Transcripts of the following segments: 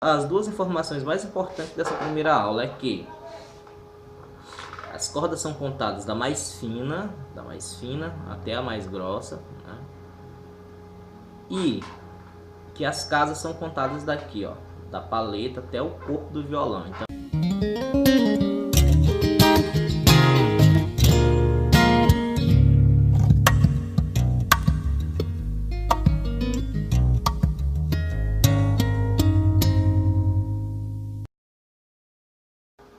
as duas informações mais importantes dessa primeira aula é que as cordas são contadas da mais fina até a mais grossa, né? E que as casas são contadas daqui, ó, da paleta até o corpo do violão. Então,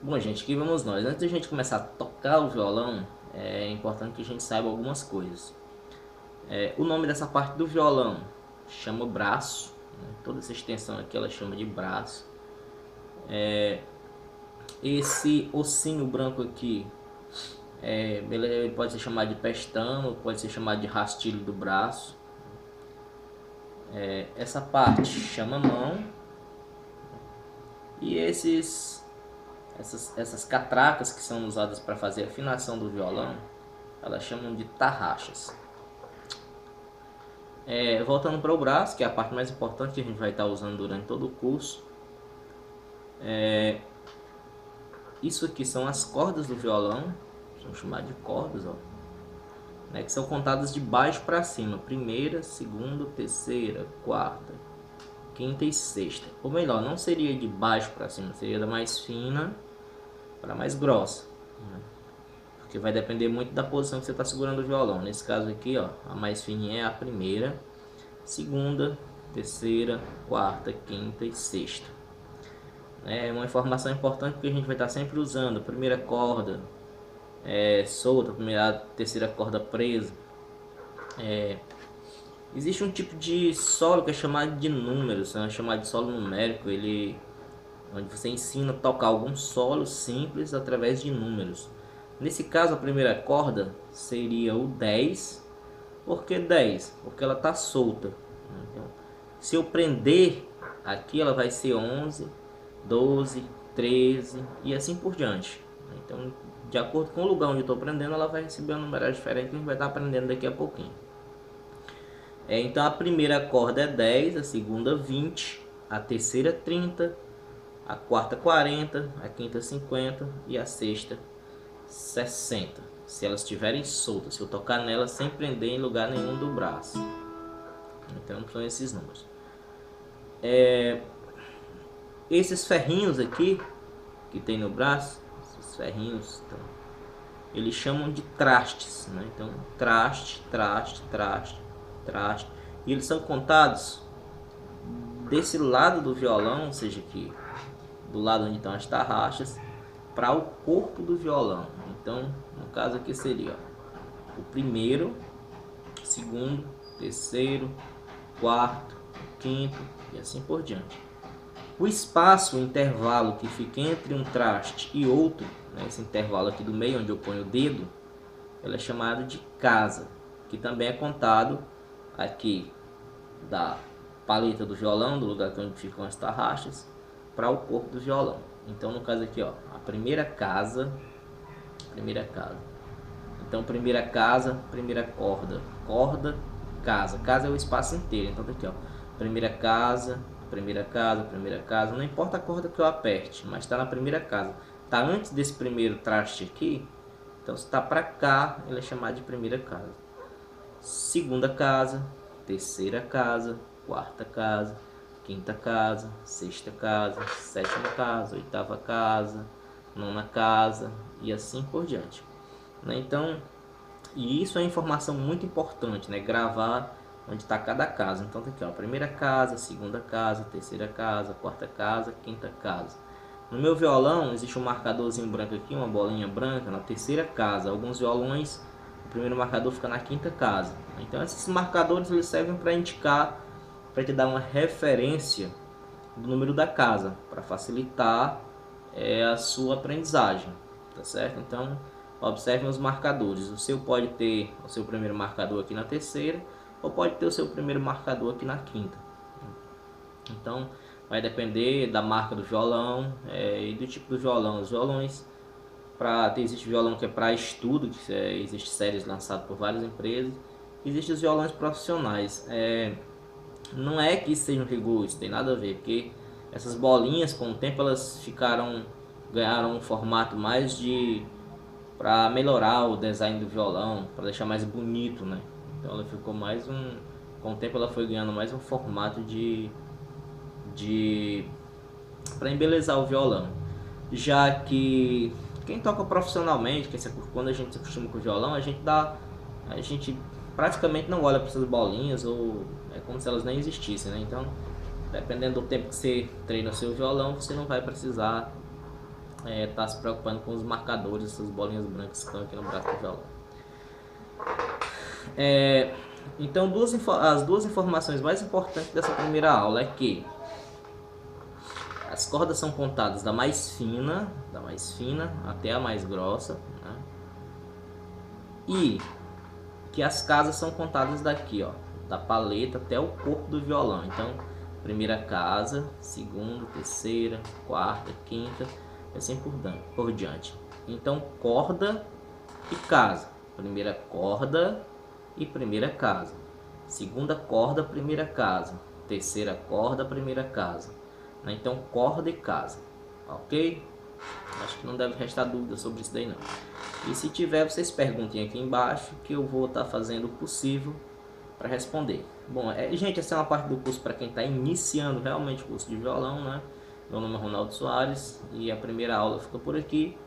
bom, gente, aqui vamos nós. Antes de a gente começar a tocar o violão, é importante que a gente saiba algumas coisas. O nome dessa parte do violão chama braço, né? Toda essa extensão aqui ela chama de braço. Esse ossinho branco aqui, ele pode ser chamado de pestana, pode ser chamado de rastilho do braço. Essa parte chama mão. E essas catracas que são usadas para fazer a afinação do violão, elas chamam de tarraxas. Voltando para o braço, que é a parte mais importante que a gente vai estar usando durante todo o curso. Isso aqui são as cordas do violão, são chamadas de cordas, ó, né, que são contadas de baixo para cima: primeira, segunda, terceira, quarta, quinta e sexta. Ou melhor, não seria de baixo para cima, seria da mais fina para a mais grossa, né? Porque vai depender muito da posição que você está segurando o violão. Nesse caso aqui, ó, a mais fininha é a primeira, segunda, terceira, quarta, quinta e sexta. É uma informação importante que a gente vai estar sempre usando: a primeira corda solta, a terceira corda presa. Existe um tipo de solo que é chamado de números, é chamado de solo numérico, onde você ensina a tocar algum solo simples através de números. Nesse caso, a primeira corda seria o 10. Por que 10? Porque ela está solta. Então, se eu prender aqui, ela vai ser 11, 12, 13 e assim por diante. Então, de acordo com o lugar onde eu estou prendendo, ela vai receber um número diferente que a gente vai estar aprendendo daqui a pouquinho. Então, a primeira corda é 10, a segunda 20, a terceira 30, a quarta 40, a quinta 50 e a sexta 60. Se elas estiverem soltas, se eu tocar nelas sem prender em lugar nenhum do braço. Então, são esses números. Esses ferrinhos aqui que tem no braço, esses ferrinhos, então, eles chamam de trastes, né? Então, traste, traste, traste, traste. E eles são contados desse lado do violão, ou seja, aqui do lado onde estão as tarraxas, para o corpo do violão. Então, no caso aqui seria, ó, o primeiro, segundo, terceiro, quarto, quinto e assim por diante. O espaço, o intervalo que fica entre um traste e outro, né, esse intervalo aqui do meio onde eu ponho o dedo, ele é chamado de casa, que também é contado aqui da paleta do violão, do lugar onde ficam as tarraxas, para o corpo do violão. Então, no caso aqui, ó, a primeira casa. Então, primeira casa, primeira corda, corda, casa. Casa é o espaço inteiro. Então, tá aqui, ó, primeira casa, primeira casa, primeira casa. Não importa a corda que eu aperte, mas está na primeira casa. Tá antes desse primeiro traste aqui. Então, se está para cá, ele é chamado de primeira casa. Segunda casa, terceira casa, quarta casa, quinta casa, sexta casa, sétima casa, oitava casa, nona casa e assim por diante, né? Então, e isso é informação muito importante, né? Gravar onde está cada casa. Então tá aqui, ó, primeira casa, segunda casa, terceira casa, quarta casa, quinta casa. No meu violão existe um marcadorzinho branco aqui, uma bolinha branca na terceira casa. Alguns violões o primeiro marcador fica na quinta casa. Então esses marcadores eles servem para indicar, para te dar uma referência do número da casa, para facilitar a sua aprendizagem, tá certo? Então observem os marcadores. O seu pode ter o seu primeiro marcador aqui na terceira, ou pode ter o seu primeiro marcador aqui na quinta. Então vai depender da marca do violão e do tipo do violão. Os violões, existe violão que é para estudo, que existe séries lançadas por várias empresas. Existem os violões profissionais. Não é que isso seja um rigor, isso tem nada a ver, porque Essas bolinhas, com o tempo, elas ganharam um formato mais para melhorar o design do violão, para deixar mais bonito, né? Então ela ficou com o tempo ela foi ganhando mais um formato de para embelezar o violão. Já que quem toca profissionalmente, quando a gente se acostuma com o violão, a gente praticamente não olha para essas bolinhas, ou é como se elas nem existissem, né? Então, dependendo do tempo que você treina o seu violão, você não vai precisar estar se preocupando com os marcadores, essas bolinhas brancas que estão aqui no braço do violão. Então, as duas informações mais importantes dessa primeira aula é que as cordas são contadas da mais fina até a mais grossa, né? E que as casas são contadas daqui, ó, da paleta até o corpo do violão. Então, primeira casa, segunda, terceira, quarta, quinta, e assim por diante. Então, corda e casa. Primeira corda e primeira casa. Segunda corda, primeira casa. Terceira corda, primeira casa. Então, corda e casa. Ok? Acho que não deve restar dúvida sobre isso daí não. E se tiver, vocês perguntem aqui embaixo, que eu vou estar fazendo o possível para responder. Bom, gente, essa é uma parte do curso para quem está iniciando realmente o curso de violão, né? Meu nome é Ronaldo Soares e a primeira aula fica por aqui.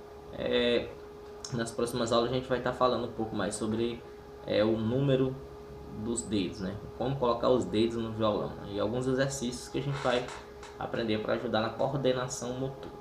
Nas próximas aulas a gente vai estar falando um pouco mais sobre o número dos dedos, né? Como colocar os dedos no violão, né? E alguns exercícios que a gente vai aprender para ajudar na coordenação motor.